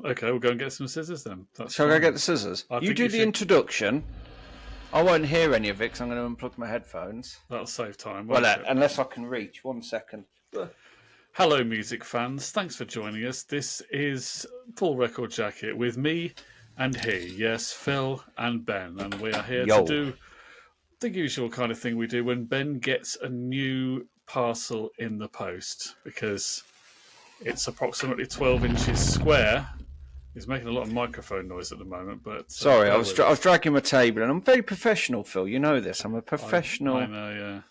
Okay, we'll go and get some scissors then. Shall I go get the scissors? I You think do you the should- introduction. I won't hear any of it because I'm going to unplug my headphones. That'll save time. Well, won't it? unless I can reach. 1 second. Hello, music fans. Thanks for joining us. This is Full Record Jacket with me and he. Yes, Phil and Ben. And we are here to do the usual kind of thing we do when Ben gets a new parcel in the post, because it's approximately 12 inches square. He's making a lot of microphone noise at the moment, but sorry, I was dragging my table, and I'm very professional, Phil. You know this. I'm a professional. I know,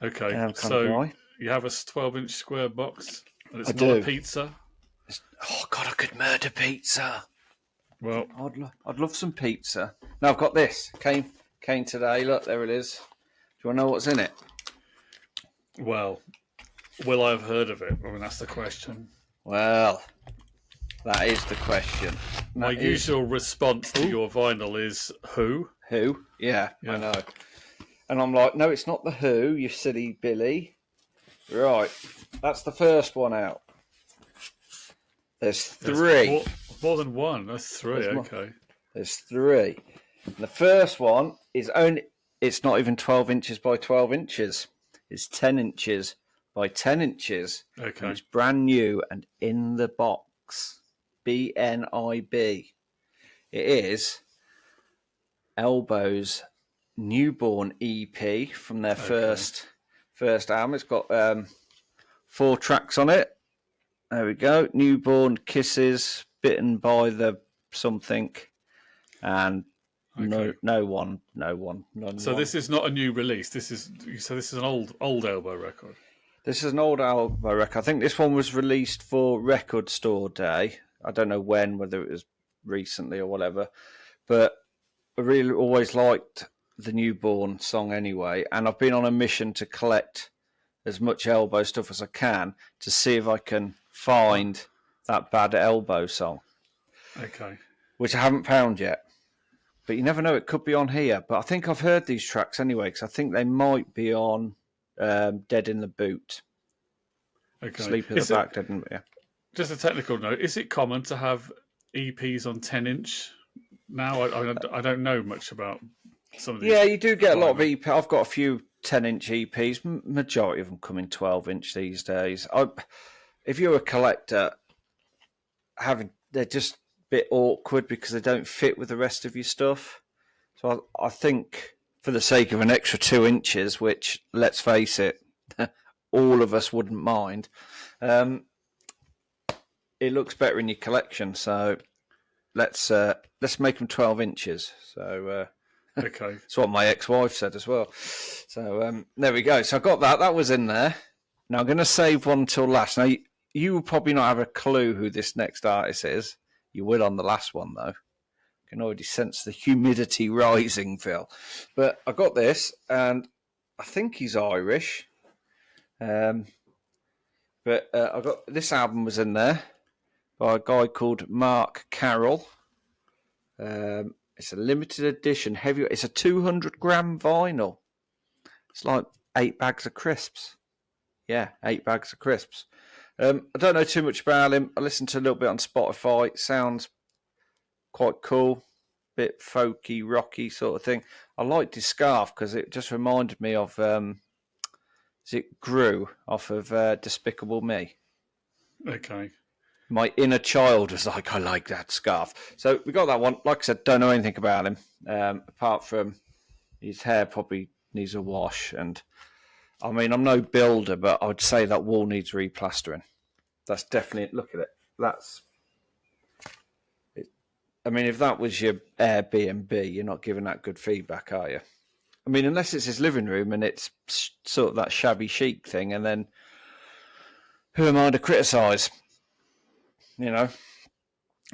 yeah. Okay, so you have a 12-inch square box, and it's not a pizza. Oh God, I could murder pizza. Well, I'd love some pizza. Now I've got this. Came today. Look, there it is. Do you want to know what's in it? Well, will I have heard of it? I mean, that's the question. Well, that is the question. My usual response to your vinyl is who? Who? Yeah, I know. And I'm like, no, it's not the Who, you silly Billy. Right, that's the first one out. There's three. More than one. That's three. Okay. There's three. And the first one is it's not even 12 inches by 12 inches. It's 10 inches by 10 inches. Okay. And it's brand new and in the box. BNIB. It is Elbow's Newborn EP from their first album. It's got 4 tracks on it. There we go. Newborn, Kisses, Bitten by the something, and no one. So this is not a new release. This is an old Elbow record. This is an old Elbow record. I think this one was released for Record Store Day. I don't know when, whether it was recently or whatever, but I really always liked the Newborn song anyway, and I've been on a mission to collect as much Elbow stuff as I can to see if I can find that bad Elbow song. Okay. Which I haven't found yet. But you never know, it could be on here. But I think I've heard these tracks anyway, because I think they might be on Dead in the Boot. Okay. Sleep in the Back, Dead in the Boot. Just a technical note, is it common to have EPs on 10-inch now? I don't know much about some of these. Yeah, you do get a lot of EP. I've got a few 10-inch EPs. Majority of them come in 12-inch these days. If you're a collector, they're just a bit awkward because they don't fit with the rest of your stuff. So I think for the sake of an extra 2 inches, which, let's face it, all of us wouldn't mind, it looks better in your collection. So let's make them 12 inches. So okay, that's what my ex-wife said as well. So there we go. So I got that. That was in there. Now I'm going to save one till last. Now you will probably not have a clue who this next artist is. You will on the last one though. I can already sense the humidity rising, Phil. But I got this, and I think he's Irish. But I got this album was in there by a guy called Mark Carroll. It's a limited edition heavy. It's a 200-gram vinyl. It's like 8 bags of crisps. Yeah, 8 bags of crisps. I don't know too much about him. I listened to a little bit on Spotify. It sounds quite cool, bit folky, rocky sort of thing. I liked his scarf because it just reminded me of Gru off of Despicable Me. Okay. My inner child was like, I like that scarf. So we got that one. Like I said, don't know anything about him apart from his hair probably needs a wash. And I mean, I'm no builder, but I would say that wall needs replastering. That's definitely, look at it. That's, I mean, if that was your Airbnb, you're not giving that good feedback, are you? I mean, unless it's his living room and it's sort of that shabby chic thing, and then who am I to criticise? You know?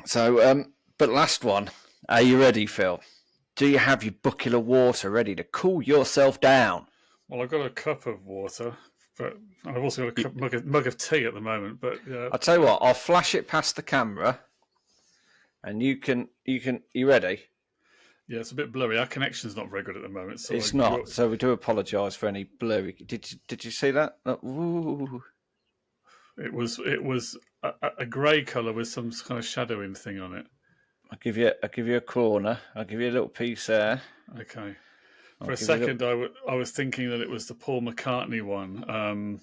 So, but last one, are you ready, Phil? Do you have your bucket of water ready to cool yourself down? Well, I've got a cup of water, but I've also got a mug of tea at the moment. But I'll tell you what, I'll flash it past the camera, and you ready? Yeah, it's a bit blurry. Our connection's not very good at the moment. So it's not. So we do apologise for any blurry. Did you see that? Ooh. It was a grey colour with some kind of shadowing thing on it. I'll give you a corner. I'll give you a little piece there. Okay. For a second, I was thinking that it was the Paul McCartney one.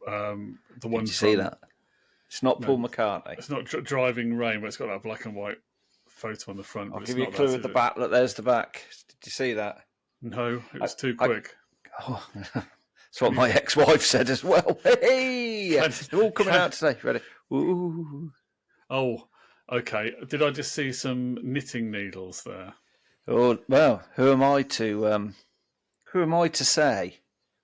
The one. Did you see that? It's not Paul McCartney. It's not Driving Rain, but it's got that black and white photo on the front. I'll give you a clue at the back. Look, there's the back. Did you see that? No, it was too quick. That's what my ex-wife said as well. Hey, they're all coming out today. Ready? Ooh. Oh, okay. Did I just see some knitting needles there? Oh well, who am I to say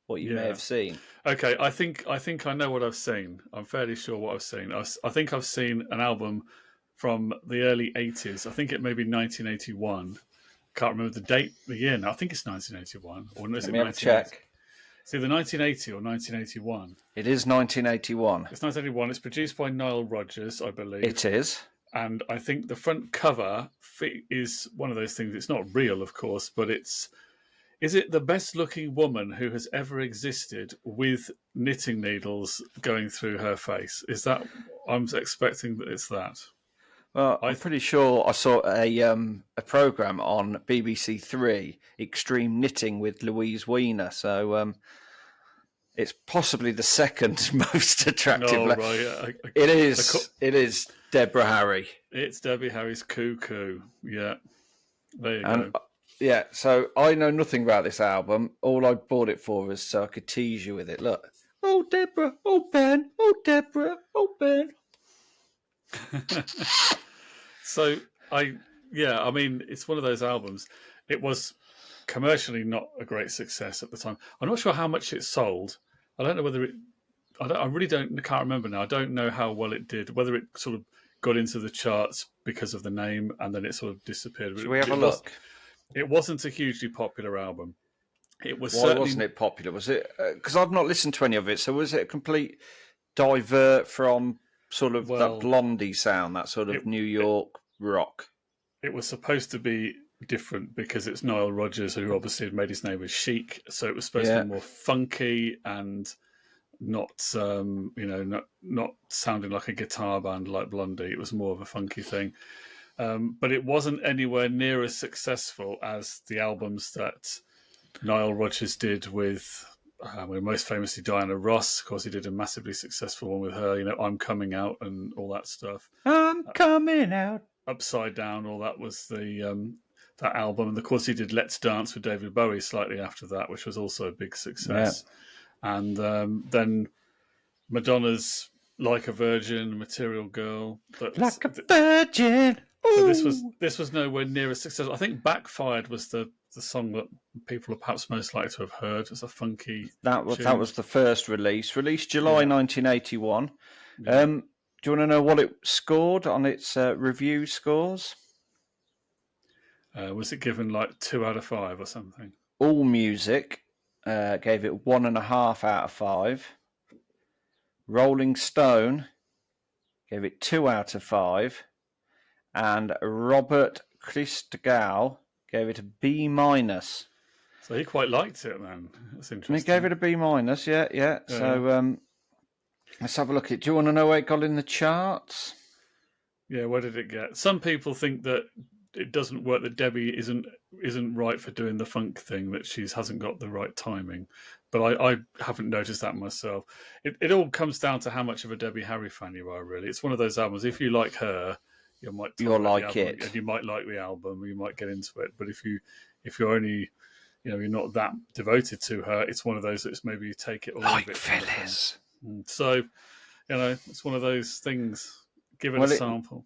what you may have seen? Okay, I think I know what I've seen. I'm fairly sure what I've seen. I think I've seen an album from the early 80s. I think it may be 1981. Can't remember the date, the year now. I think it's 1981. Or is it 1980? Check. It's either 1980 or 1981. It is 1981. It's 1981. It's produced by Nile Rodgers, I believe. It is. And I think the front cover is one of those things. It's not real, of course, but is it the best looking woman who has ever existed with knitting needles going through her face? Is that, I'm expecting that it's that. Well, I'm pretty sure I saw a program on BBC Three, Extreme Knitting with Louise Weiner. So it's possibly the second most attractive. Oh, right. It is Deborah Harry. It's Debbie Harry's Cuckoo. Yeah. There you go. Yeah, so I know nothing about this album. All I bought it for was so I could tease you with it. Look. Oh, Deborah. Oh, Ben. Oh, Deborah. Oh, Ben. So, I mean, it's one of those albums. It was commercially not a great success at the time. I'm not sure how much it sold. I don't know whether it... I really can't remember now. I don't know how well it did, whether it sort of got into the charts because of the name and then it sort of disappeared. Should we have a look? It wasn't a hugely popular album. It was. Why wasn't it popular? Was it because I've not listened to any of it? So was it a complete divert from sort of that Blondie sound, that sort of New York rock? It was supposed to be different because it's Nile Rodgers, who obviously had made his name as Chic. So it was supposed to be more funky and not, not sounding like a guitar band like Blondie. It was more of a funky thing. But it wasn't anywhere near as successful as the albums that Nile Rodgers did with, most famously Diana Ross. Of course, he did a massively successful one with her, I'm Coming Out and all that stuff. I'm Coming Out. Upside Down, all that was the that album. And of course, he did Let's Dance with David Bowie slightly after that, which was also a big success. Yeah. And then Madonna's Like a Virgin, Material Girl. Like a Virgin. This was nowhere near as successful. I think Backfired was the song that people are perhaps most likely to have heard. It's a funky. That was the first released July 1981. Yeah. Do you want to know what it scored on its review scores? Was it given like 2 out of 5 or something? All Music gave it 1.5 out of 5. Rolling Stone gave it 2 out of 5. And Robert Christgau gave it a B-. So he quite liked it, then. That's interesting. He gave it a B-, yeah. So let's have a look at it. Do you want to know where it got in the charts? Yeah, where did it get? Some people think that it doesn't work, that Debbie isn't right for doing the funk thing, that she hasn't got the right timing. But I haven't noticed that myself. It all comes down to how much of a Debbie Harry fan you are, really. It's one of those albums. If you like her, you'll like it, and you might like the album, you might get into it. But if you're only, you're not that devoted to her, it's one of those that's maybe you take it or leave it. Phyllis. So, it's one of those things. Give it a sample.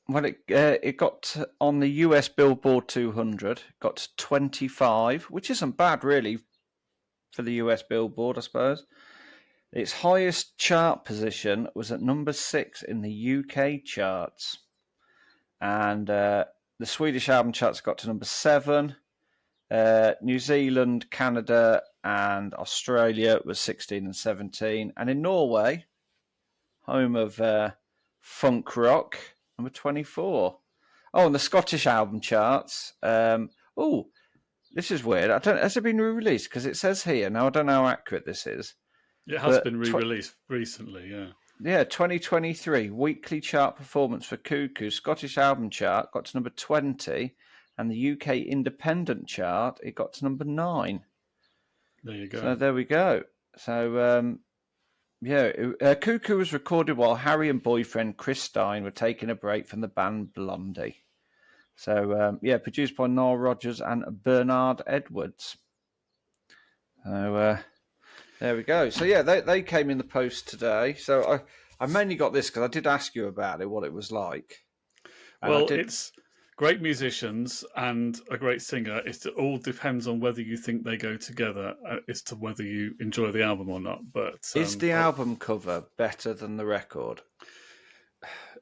Well, it got on the US Billboard 200, got to 25, which isn't bad really for the US Billboard, I suppose. Its highest chart position was at number 6 in the UK charts. And the Swedish album charts got to number 7. New Zealand, Canada, and Australia was 16 and 17. And in Norway, home of funk rock, number 24. Oh, and the Scottish album charts. This is weird. Has it been re-released? Because it says here. Now, I don't know how accurate this is. It has been re-released recently, yeah. Yeah, 2023 weekly chart performance for Cuckoo. Scottish album chart got to number 20, and the UK independent chart, it got to number 9. There you go. So there we go. So, Cuckoo was recorded while Harry and boyfriend Chris Stein were taking a break from the band Blondie. So, produced by Nile Rodgers and Bernard Edwards. So, there we go. So, yeah, they came in the post today. So, I mainly got this because I did ask you about it, what it was like. Well, it's great musicians and a great singer. It all depends on whether you think they go together as to whether you enjoy the album or not. But is the album cover better than the record?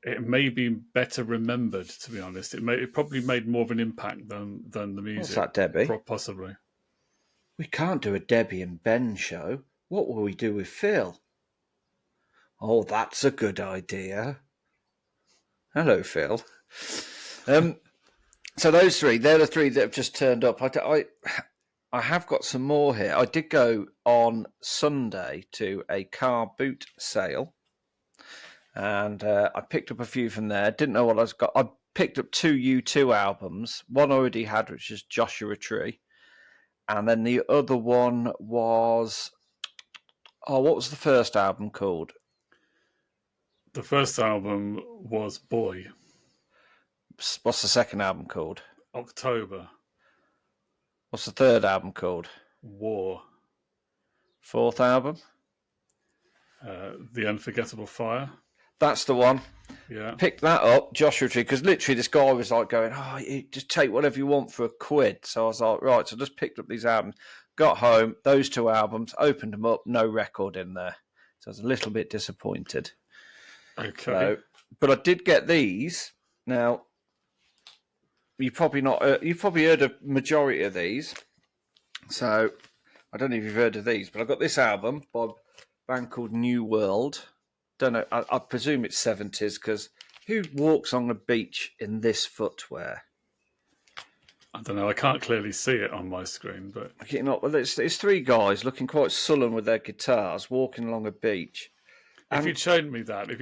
It may be better remembered, to be honest. It probably made more of an impact than the music. What's that, Debbie? Possibly. We can't do a Debbie and Ben show. What will we do with Phil? Oh, that's a good idea. Hello, Phil. So those three, they're the three that have just turned up. I have got some more here. I did go on Sunday to a car boot sale, and I picked up a few from there. Didn't know what I got. I picked up 2 U2 albums. One I already had, which is Joshua Tree, and then the other one was, what was the first album called? The first album was Boy. What's the second album called? October. What's the third album called? War. Fourth album? The Unforgettable Fire. That's the one. Yeah. Pick that up, Joshua Tree, because literally this guy was like going, you just take whatever you want for £1. So I was like, right, so I just picked up these albums, got home, those 2 albums, opened them up, no record in there. So I was a little bit disappointed. Okay. But I did get these. Now, you've probably heard a majority of these. So I don't know if you've heard of these, but I got this album by a band called New World. Don't know. I presume it's 70s because who walks on the beach in this footwear? I don't know. I can't clearly see it on my screen, but it's 3 guys looking quite sullen with their guitars walking along a beach. If you'd shown me that and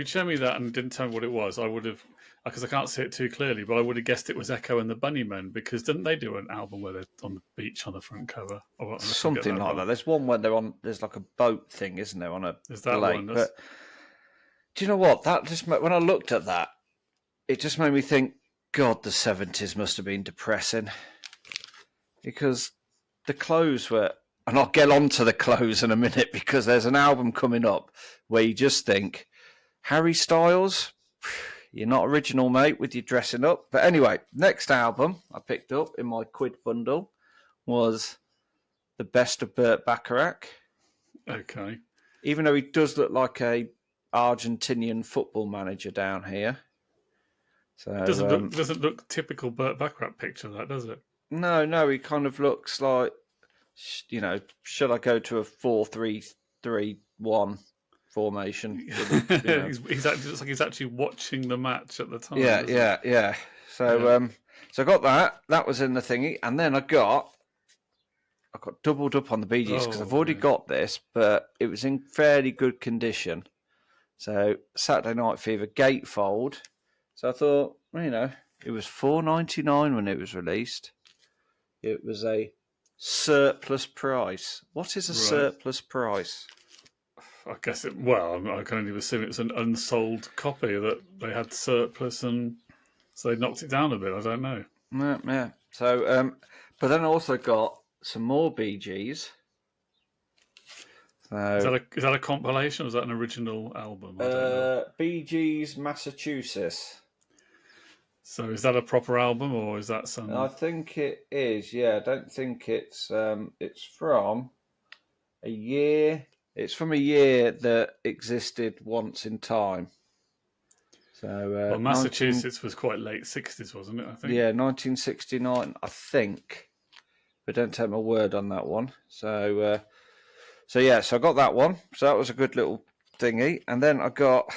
didn't tell me what it was, I would have, because I can't see it too clearly, but I would have guessed it was Echo and the Bunnymen, because didn't they do an album where they're on the beach on the front cover? Something like that. There's one where there's like a boat thing, isn't there, on a lake? But do you know what? When I looked at that, it just made me think, God, the 70s must have been depressing. Because the clothes were... And I'll get on to the clothes in a minute because there's an album coming up where you just think, Harry Styles, you're not original, mate, with your dressing up. But anyway, next album I picked up in my quid bundle was The Best of Burt Bacharach. Okay. Even though he does look like a Argentinian football manager down here. So it doesn't look typical Burt Bacharach picture, that, does it? No, he kind of looks like, should I go to a 4-3-3-1 formation? He's actually watching the match at the time. Yeah. So I got that. That was in the thingy, and then I got doubled up on the Bee Gees because I've already got this, but it was in fairly good condition. So Saturday Night Fever gatefold. So I thought, it was $4.99 when it was released. It was a surplus price. What is a surplus price? I guess I can only assume it's an unsold copy that they had surplus, and so they knocked it down a bit. I don't know. Yeah. So, but then I also got some more Bee Gees. So, is that a compilation or is that an original album? I don't know. Bee Gees Massachusetts. So is that a proper album or is that some? I think it is. Yeah, I don't think it's from a year. It's from a year that existed once in time. So Massachusetts was quite late 60s, wasn't it? I think. Yeah, 1969, I think. But don't take my word on that one. So I got that one. So that was a good little thingy, and then I got.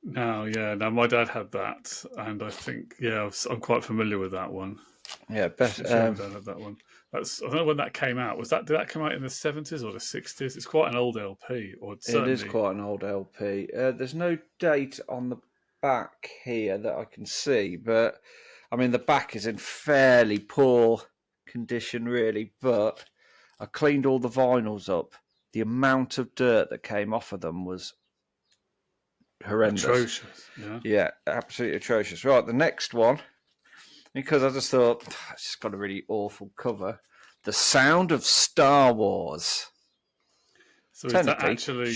Now my dad had that, and I think, I'm quite familiar with that one. Yeah, best. Sure, I don't have that one. I don't know when that came out. Did that come out in the 70s or the 60s? It's quite an old LP, or It is certainly. quite an old LP. There's no date on the back here that I can see, but I mean the back is in fairly poor condition, really. But I cleaned all the vinyls up. The amount of dirt that came off of them was horrendous. Atrocious. Yeah, absolutely atrocious. Right, the next one, because I just thought it's just got a really awful cover. The Sound of Star Wars. So is that actually?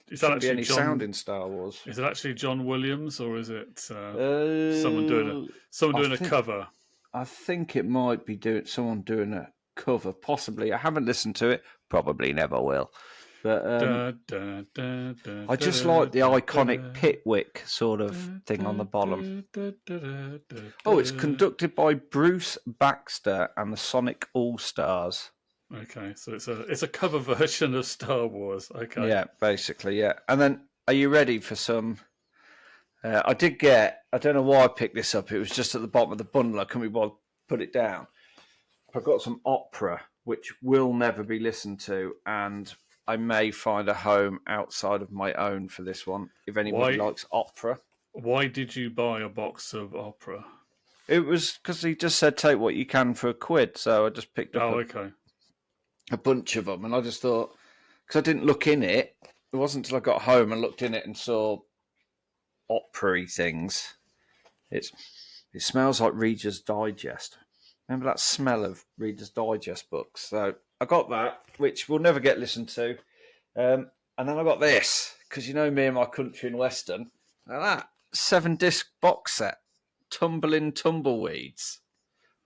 Is that Shouldn't be actually any John? sound in Star Wars. Is it actually John Williams, or is it someone doing a cover? I think it might be someone doing a cover, possibly. I haven't listened to it. Probably never will. But I just like the iconic Pitwick sort of thing on the bottom. Oh, it's conducted by Bruce Baxter and the Sonic All Stars. Okay, so it's a cover version of Star Wars. Okay. Yeah, basically, yeah. And then, are you ready for some? I don't know why I picked this up. It was just at the bottom of the bundle. I couldn't be put it down. I've got some opera, which will never be listened to, and I may find a home outside of my own for this one, if anybody likes opera. Why did you buy a box of opera? It was because he just said, take what you can for £1, so I just picked up a bunch of them, and I just thought, because I didn't look in it, it wasn't until I got home and looked in it and saw opera-y things. It smells like Reader's Digest. Remember that smell of Reader's Digest books? So I got that, which will never get listened to. And then I got this, because you know me and my country and western. Now that 7-disc box set, Tumbling Tumbleweeds,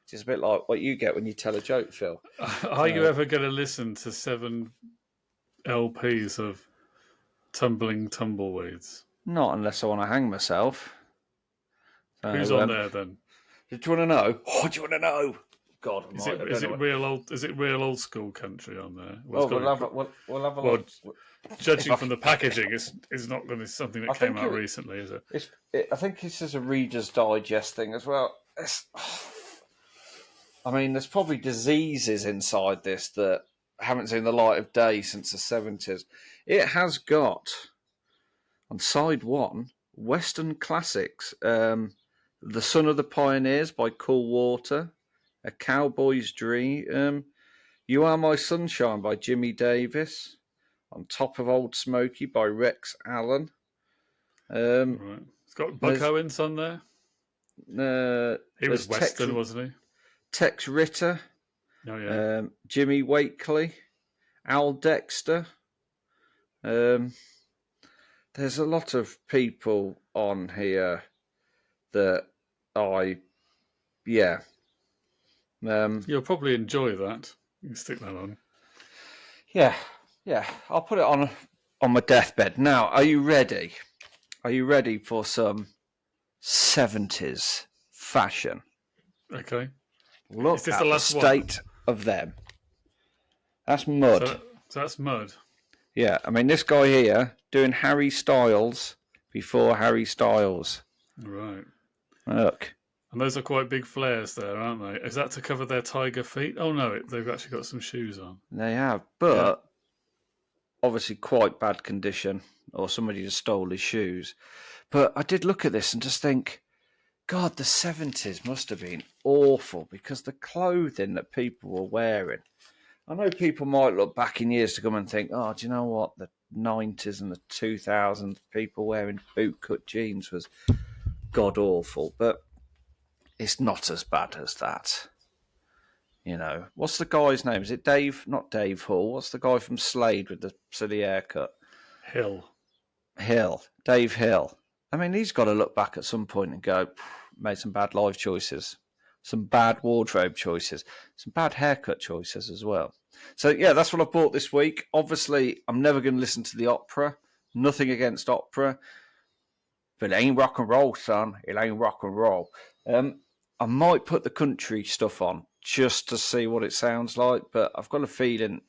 which is a bit like what you get when you tell a joke, Phil. Are you ever going to listen to 7 LPs of Tumbling Tumbleweeds? Not unless I want to hang myself. So, who's on there then? Do you want to know? Oh, do you want to know? God, is it real old school country on there? We'll have a look. Judging from the packaging, it's not going to be something that came out recently, is it? I think this is a Reader's Digest thing as well. I mean, there's probably diseases inside this that haven't seen the light of day since the 70s. It has got, on side 1, Western classics. The Son of the Pioneers by Cool Water. A Cowboy's Dream. You Are My Sunshine by Jimmy Davis. On Top of Old Smoky by Rex Allen. Right. It's got Buck Owens on there. He was Western, wasn't he? Tex Ritter. Oh, yeah. Jimmy Wakely. Al Dexter. There's a lot of people on here that you'll probably enjoy that. You can stick that on. Yeah. I'll put it on my deathbed. Now, are you ready? Are you ready for some 70s fashion? Okay. Look at the state of them. That's Mud. So that's Mud. Yeah, I mean, this guy here doing Harry Styles before Harry Styles. Right. Look. And those are quite big flares there, aren't they? Is that to cover their tiger feet? Oh, no, they've actually got some shoes on. They have, but obviously quite bad condition, or somebody just stole his shoes. But I did look at this and just think, God, the 70s must have been awful, because the clothing that people were wearing. I know people might look back in years to come and think, oh, do you know what? The 90s and the 2000s, people wearing bootcut jeans was god awful, but it's not as bad as that. You know, what's the guy's name? Is it Dave? Not Dave Hall. What's the guy from Slade with the silly haircut? Hill. Dave Hill. I mean, he's got to look back at some point and go, made some bad life choices, some bad wardrobe choices, some bad haircut choices as well. So, yeah, that's what I bought this week. Obviously, I'm never going to listen to the opera. Nothing against opera. But it ain't rock and roll, son. It ain't rock and roll. I might put the country stuff on just to see what it sounds like, but I've got a feeling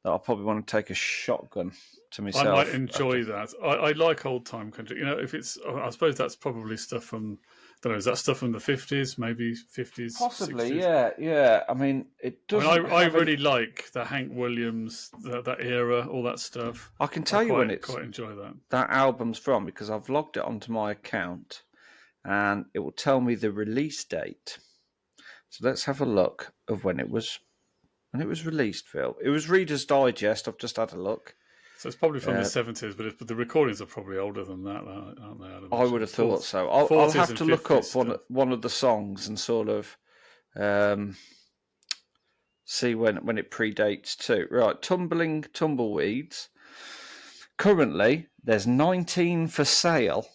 that I'll probably want to take a shotgun to myself. I might enjoy that. I like old time country. You know, if it's, I suppose that's probably stuff from, I don't know, is that stuff from the 50s, maybe 50s? Possibly, 60s? yeah. I mean, it doesn't. I really like the Hank Williams, that era, all that stuff. I can tell you when it's quite enjoy that. That album's from, because I've logged it onto my account, and it will tell me the release date. So let's have a look of when it was released, Phil. It was Reader's Digest. I've just had a look. So it's probably from the 70s, but the recordings are probably older than that, aren't they? I would have thought so. I'll have to look up one of the songs and sort of see when it predates too. Right, Tumbling Tumbleweeds. Currently, there's 19 for sale,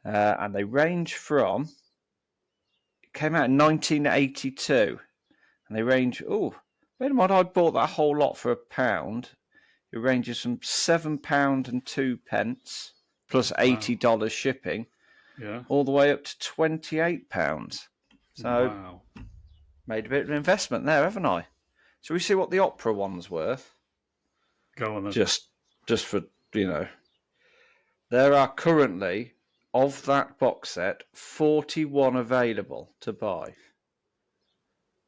and they range from. It came out in 1982, and they range. Oh, wait a minute! I bought that whole lot for £1. It ranges from £7 and 2p plus $80 shipping, all the way up to £28. So, made a bit of an investment there, haven't I? So we see what the opera one's worth. Go on then. Just for there are currently of that box set 41 available to buy,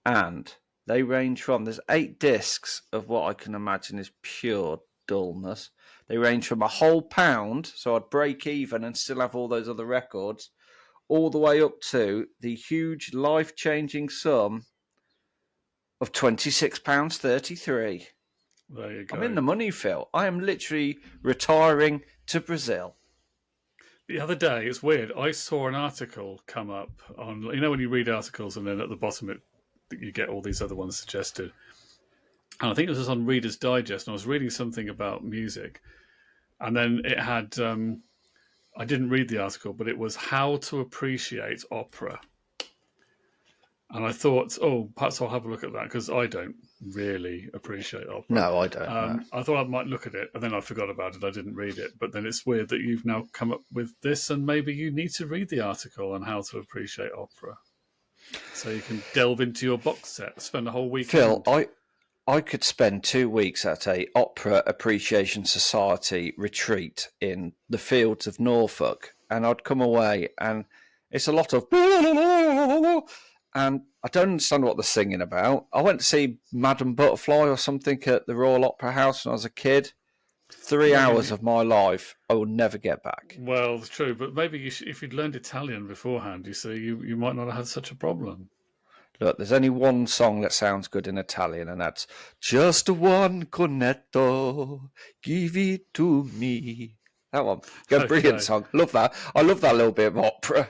and they range from, there's 8 discs of what I can imagine is pure dullness. They range from a whole £1, so I'd break even and still have all those other records, all the way up to the huge life-changing sum of £26.33. There you go. I'm in the money, Phil. I am literally retiring to Brazil. The other day, it's weird, I saw an article come up on, when you read articles and then at the bottom you get all these other ones suggested. And I think it was on Reader's Digest, and I was reading something about music. And then it had, I didn't read the article, but it was how to appreciate opera. And I thought, perhaps I'll have a look at that, because I don't really appreciate opera. No, I don't. No. I thought I might look at it, and then I forgot about it. I didn't read it. But then it's weird that you've now come up with this, and maybe you need to read the article on how to appreciate opera. So you can delve into your box set, spend a whole weekend. Phil, I could spend 2 weeks at a Opera Appreciation Society retreat in the fields of Norfolk, and I'd come away, and it's a lot of and I don't understand what they're singing about. I went to see Madame Butterfly or something at the Royal Opera House when I was a kid. 3 hours of my life I will never get back. Well, it's true, but maybe if you'd learned Italian beforehand, you might not have had such a problem. Look, there's only one song that sounds good in Italian, and that's Just One Cornetto, give it to me. That one. Brilliant song. Love that. I love that little bit of opera.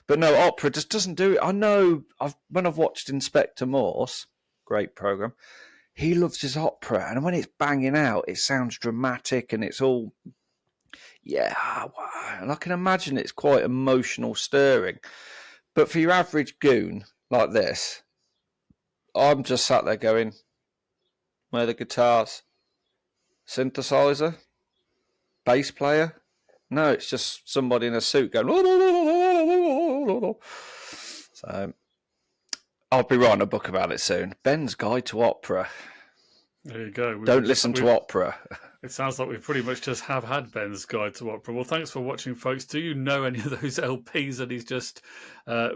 But no, opera just doesn't do it. I know when I've watched Inspector Morse, great programme, he loves his opera. And when it's banging out, it sounds dramatic and it's all, and I can imagine it's quite emotional stirring. But for your average goon like this, I'm just sat there going, where are the guitars? Synthesizer? Bass player? No, it's just somebody in a suit going. So I'll be writing a book about it soon. Ben's Guide to Opera. There you go. Don't listen to opera. It sounds like we pretty much just have had Ben's Guide to Opera. Well, thanks for watching, folks. Do you know any of those LPs that he's just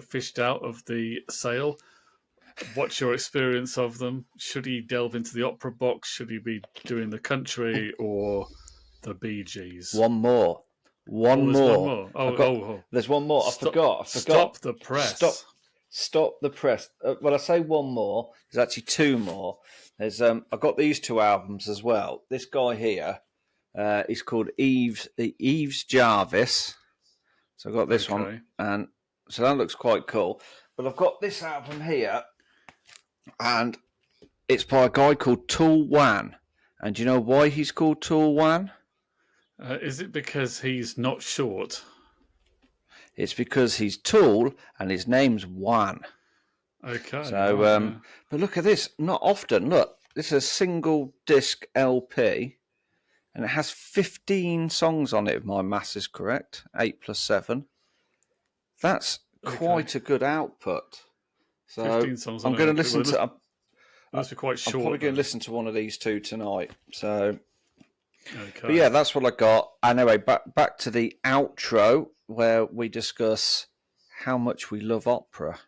fished out of the sale? What's your experience of them? Should he delve into the opera box? Should he be doing the country or the Bee Gees? One more. One more. There's one more. I forgot. Stop the press. Stop the press. When I say one more, there's actually 2 more. There's I've got these 2 albums as well. This guy here, he's called Eves Jarvis. So I've got this one, and so that looks quite cool. But I've got this album here, and it's by a guy called Tool Wan. And do you know why he's called Tool Wan? Is it because he's not short? It's because he's tall and his name's Wan. Okay. So, but look at this. Not often. Look, this is a single disc LP, and it has 15 songs on it, if my maths is correct. 8 plus 7. That's quite a good output. So 15 songs I'm going to listen to. Must be quite short. I'm probably going to listen to one of these 2 tonight. So Okay. But yeah, that's what I got. Anyway, back to the outro where we discuss how much we love opera.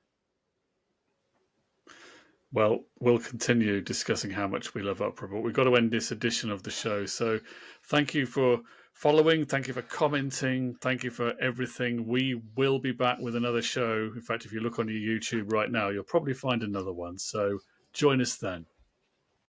Well, we'll continue discussing how much we love opera, but we've got to end this edition of the show. So thank you for following. Thank you for commenting. Thank you for everything. We will be back with another show. In fact, if you look on your YouTube right now, you'll probably find another one. So join us then.